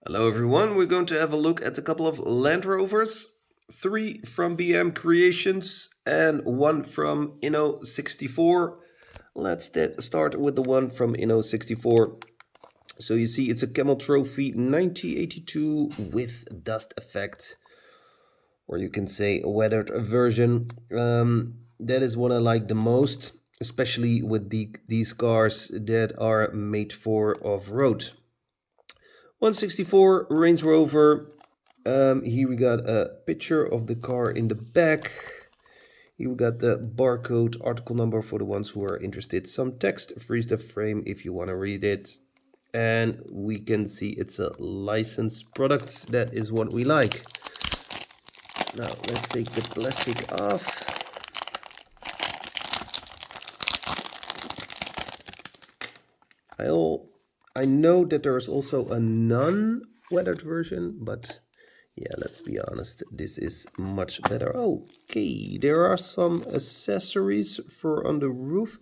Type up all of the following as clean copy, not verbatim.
Hello everyone, we're going to have a look at a couple of Land Rovers, 3 from BM Creations and 1 from Inno64. Let's start with the one from Inno64. So you see it's a Camel Trophy 1982 with dust effect, or you can say a weathered version. That is what I like the most, especially with these cars that are made for off-road. 164 Range Rover. Here we got a picture of the car in the back. Here we got the barcode, article number for the ones who are interested. Some text, freeze the frame if you want to read it. And we can see it's a licensed product. That is what we like. Now let's take the plastic off. I know that there is also a non-weathered version, but yeah, let's be honest, this is much better. Okay, there are some accessories for on the roof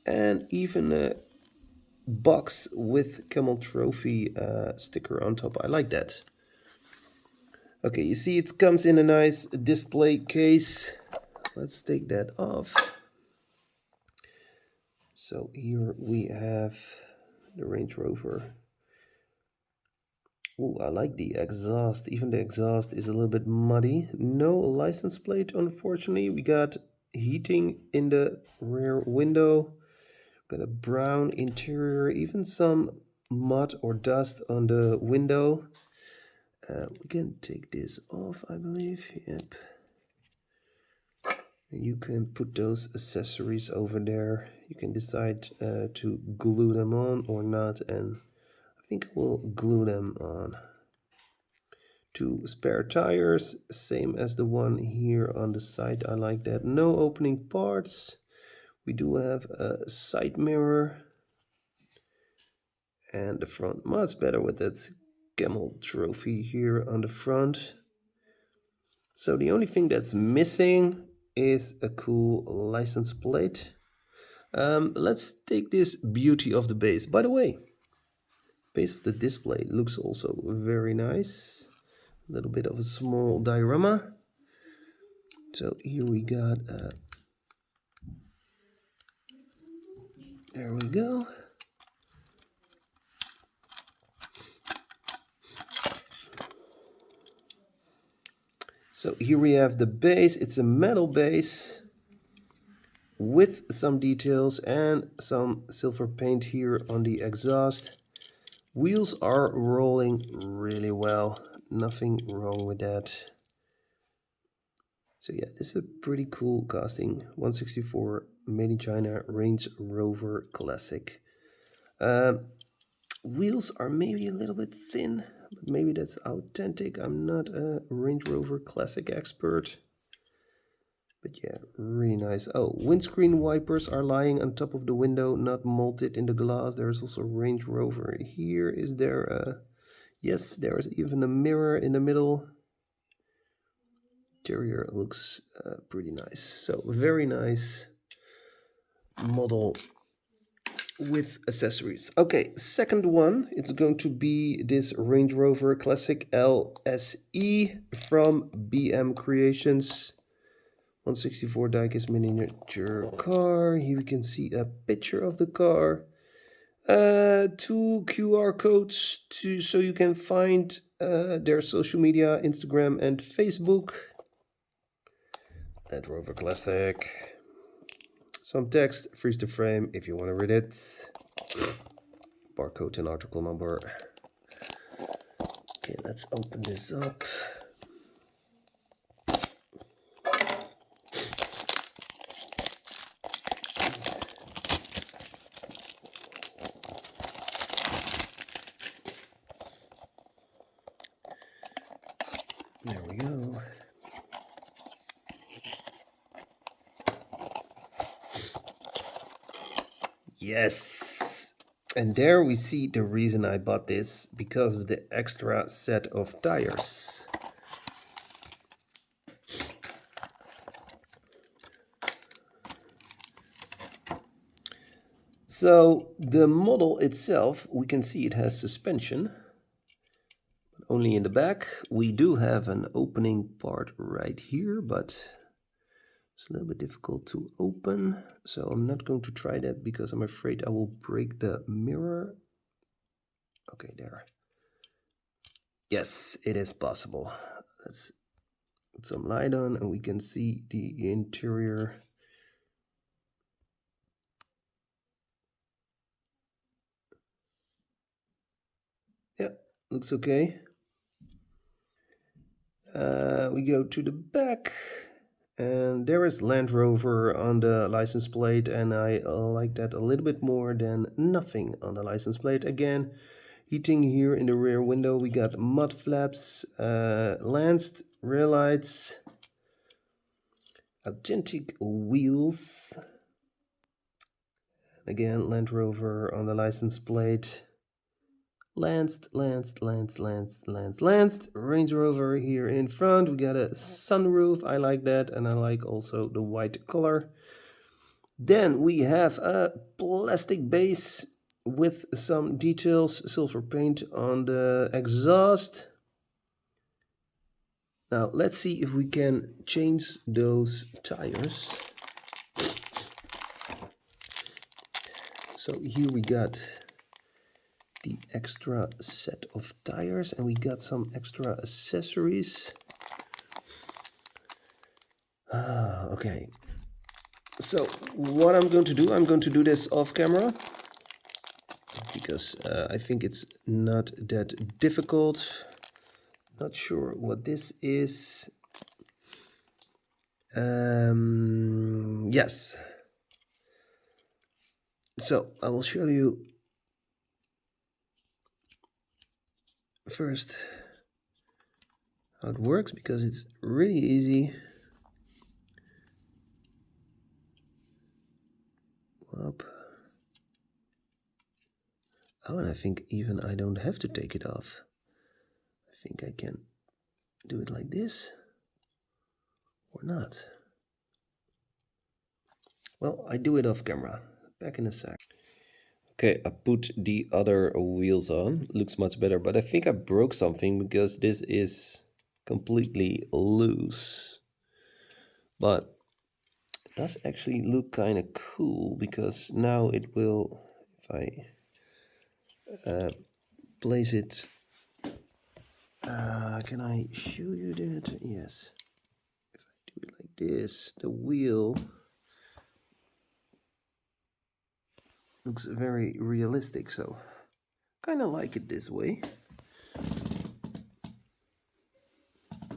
and even a box with Camel Trophy sticker on top. I like that. Okay, you see it comes in a nice display case. Let's take that off. So here we have the Range Rover. Oh, I like the exhaust. Even the exhaust is a little bit muddy. No license plate, unfortunately. We got heating in the rear window. Got a brown interior, even some mud or dust on the window. We can take this off, I believe. Yep. You can put those accessories over there. You can decide to glue them on or not, and I think we'll glue them on. 2 spare tires, same as the one here on the side. I like that. No opening parts. We do have a side mirror. And the front much better with that Camel Trophy here on the front. So the only thing that's missing is a cool license plate. Let's take this beauty of the base. By the way, base of the display looks also very nice. A little bit of a small diorama. So here we got, there we go. So here we have the base. It's a metal base with some details and some silver paint here on the exhaust. Wheels are rolling really well. Nothing wrong with that. So yeah, this is a pretty cool casting. 164 made in China Range Rover Classic. Wheels are maybe a little bit thin, but maybe that's authentic. I'm not a Range Rover Classic expert. But yeah, really nice. Oh, windscreen wipers are lying on top of the window, not molded in the glass. There's also Range Rover. Here is there a... Yes, there is even a mirror in the middle. Interior looks pretty nice. So very nice model with accessories. Okay, second one, it's going to be this Range Rover Classic LSE from BM Creations. 164 Diecast miniature car. Here we can see a picture of the car. 2 QR codes so you can find their social media, Instagram and Facebook. Land Rover Classic. Some text, freeze the frame if you want to read it. Barcode and article number. Okay, let's open this up. There we go. Yes. And there we see the reason I bought this, because of the extra set of tires. So the model itself, we can see it has suspension. only in the back. We do have an opening part right here, but it's a little bit difficult to open. So I'm not going to try that because I'm afraid I will break the mirror. Okay, there. Yes, it is possible. Let's put some light on and we can see the interior. Yeah, looks okay. We go to the back and there is Land Rover on the license plate, and I like that a little bit more than nothing on the license plate. Again, heating here in the rear window. We got mud flaps, lanced rear lights, authentic wheels. Again, Land Rover on the license plate. Lanced, Range Rover here in front. We got a sunroof. I like that, and I like also the white color. Then we have a plastic base with some details, silver paint on the exhaust. Now let's see if we can change those tires. So here we got the extra set of tires and we got some extra accessories. Okay, so what I'm going to do this off camera because I think it's not that difficult. Not sure what this is. Yes, so I will show you first how it works because it's really easy. Up. Oh, and I think even I don't have to take it off. I think I can do it like this or not. Well, I do it off camera. Back in a sec. Okay, I put the other wheels on. Looks much better, but I think I broke something because this is completely loose. But it does actually look kind of cool because now it will, if I place it, can I show you that? Yes. If I do it like this, the wheel looks very realistic, so kind of like it this way.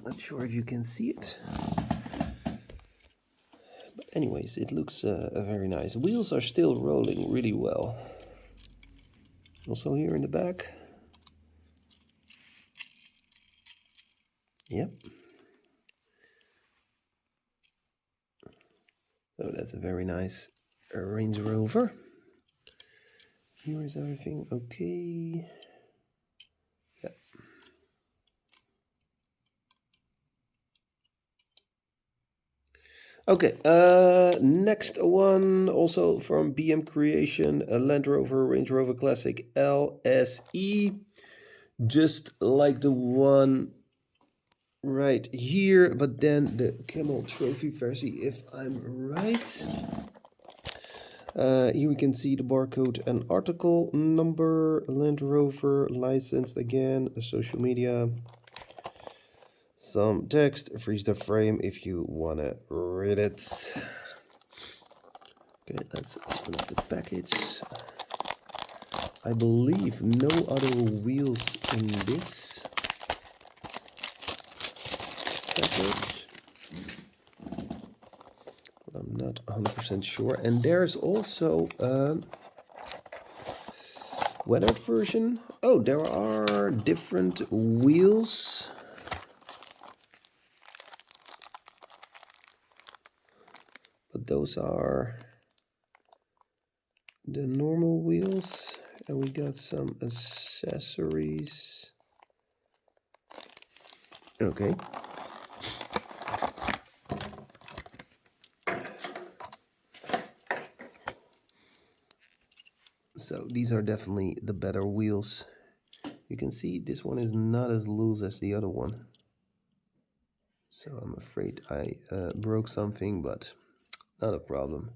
Not sure if you can see it. But anyways, it looks very nice. Wheels are still rolling really well. Also here in the back. Yep. So that's a very nice Range Rover. Here is everything okay. Yep. Okay, next one, also from BM Creation, a Land Rover Range Rover Classic LSE, just like the one right here, but then the Camel Trophy version, if I'm right. Here we can see the barcode and article number, Land Rover, licensed again, the social media. Some text, freeze the frame if you want to read it. Okay, let's open up the package. I believe no other wheels in this package, but I'm not 100% sure. And there's also a weathered version. Oh, there are different wheels. But those are the normal wheels, and we got some accessories. Okay. So these are definitely the better wheels You can see this one is not as loose as the other one. So I'm afraid I broke something, but not a problem.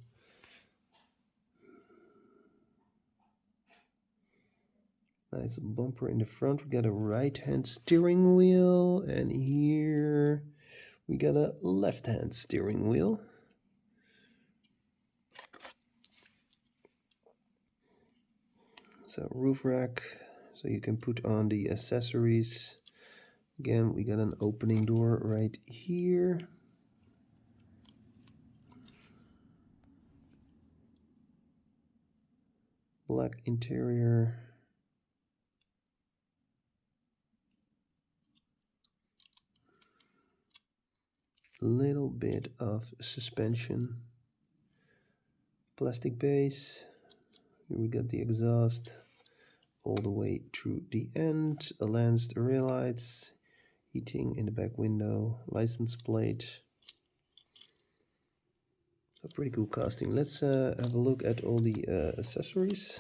Nice bumper in the front. We got a right-hand steering wheel, and here we got a left-hand steering wheel. So roof rack, so you can put on the accessories. Again, we got an opening door right here. Black interior. Little bit of suspension. Plastic base. Here we got the exhaust all the way through the end. A lanced rear lights. Heating in the back window. License plate. So pretty cool casting. Let's have a look at all the accessories.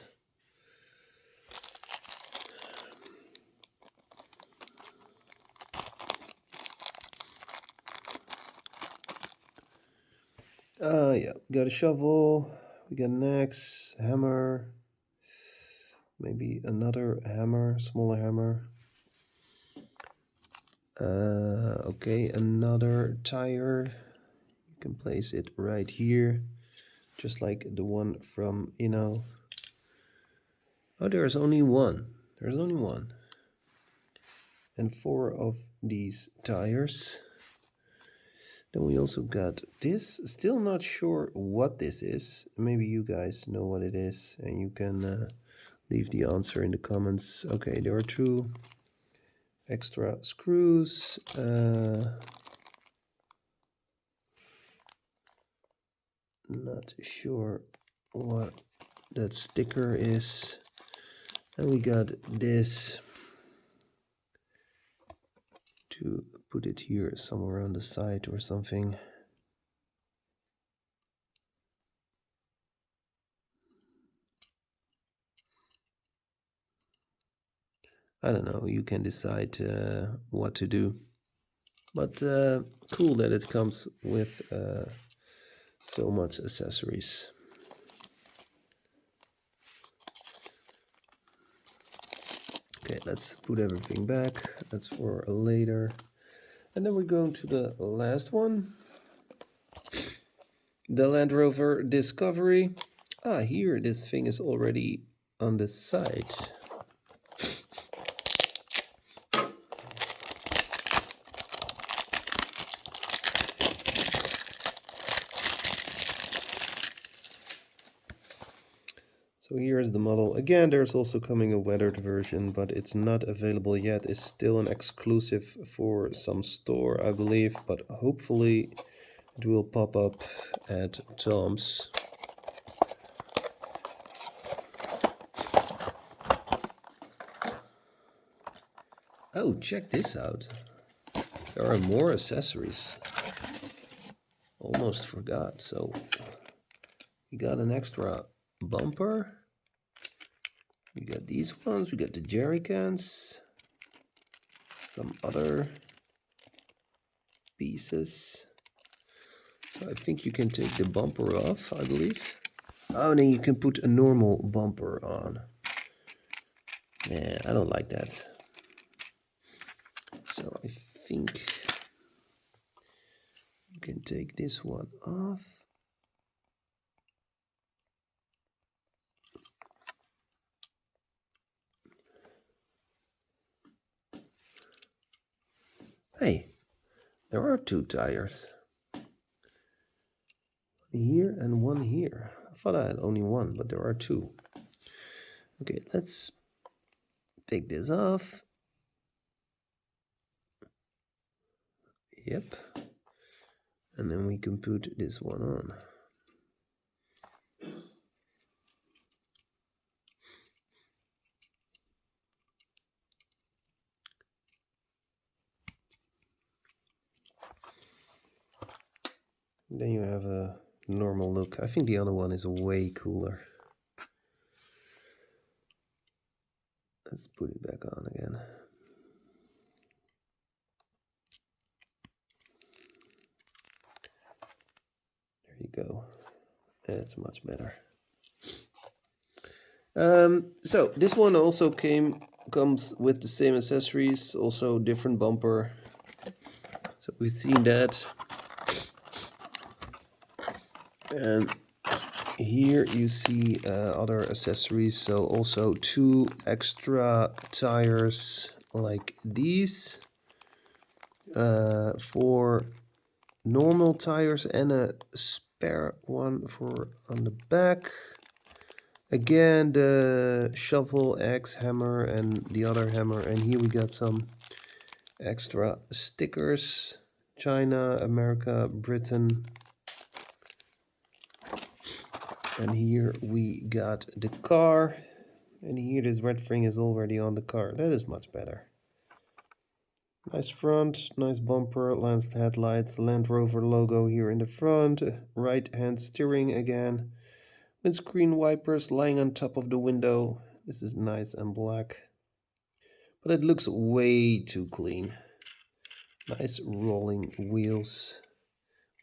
Yeah, we got a shovel, we got an axe, hammer, maybe another hammer, smaller hammer. Okay, another tire. You can place it right here, just like the one from Inno. Oh, there's only one. There's only one. And 4 of these tires. Then we also got this. Still not sure what this is. Maybe you guys know what it is and you can leave the answer in the comments. Okay, there are 2 extra screws. Not sure what that sticker is. And we got this to put it here somewhere on the side or something. I don't know, you can decide what to do. But cool that it comes with so much accessories. Okay, let's put everything back. That's for later. And then we're going to the last one. The Land Rover Discovery. Ah, here this thing is already on the side. So here is the model. Again, there's also coming a weathered version, but it's not available yet. It's still an exclusive for some store, I believe, but hopefully it will pop up at Tom's. Oh, check this out. There are more accessories. Almost forgot. So we got an extra bumper. We got these ones. We got the jerry cans. Some other pieces. I think you can take the bumper off, I believe. Oh, and then you can put a normal bumper on. Yeah, I don't like that. So I think you can take this one off. Hey, there are 2 tires. One here and one here. I thought I had only one, but there are 2. Okay, let's take this off. Yep. And then we can put this one on. Then you have a normal look. I think the other one is way cooler. Let's put it back on again. There you go. That's much better. So this one also comes with the same accessories, also different bumper. So we've seen that. And here you see other accessories. So also 2 extra tires like these, 4 normal tires and a spare one for on the back. Again, the shovel, axe, hammer, and the other hammer. And here we got some extra stickers. China, America, Britain. And here we got the car. And here this red thing is already on the car. That is much better. Nice front, nice bumper, lanced headlights, Land Rover logo here in the front. Right hand steering again. Windscreen wipers lying on top of the window. This is nice and black. But it looks way too clean. Nice rolling wheels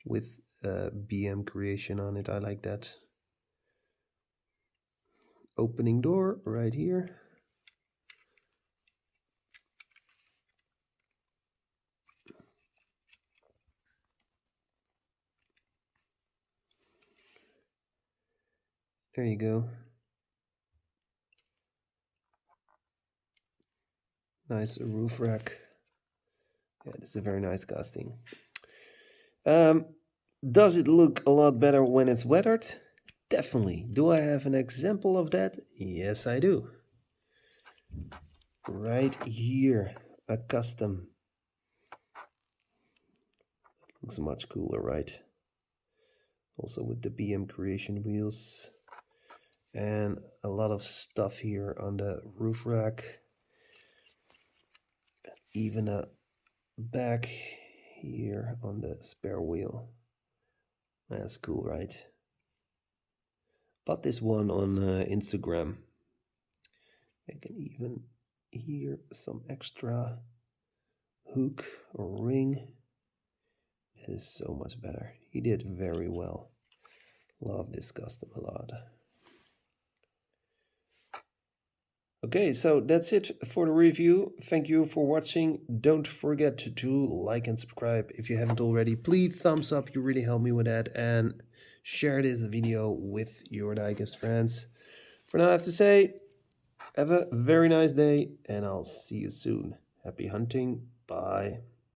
with BM creation on it. I like that. Opening door right here. There you go. Nice roof rack. Yeah, this is a very nice casting. Does it look a lot better when it's weathered? Definitely. Do I have an example of that? Yes, I do. Right here, a custom. Looks much cooler, right? Also with the BM creation wheels. And a lot of stuff here on the roof rack. Even a back here on the spare wheel. That's cool, right? Bought this one on Instagram. I can even hear some extra hook or ring. That is so much better. He did very well. Love this custom a lot. Okay, so that's it for the review. Thank you for watching. Don't forget to like and subscribe if you haven't already. Please thumbs up, you really help me with that. And share this video with your Diecast friends. For now, I have to say, have a very nice day, and I'll see you soon. Happy hunting. Bye.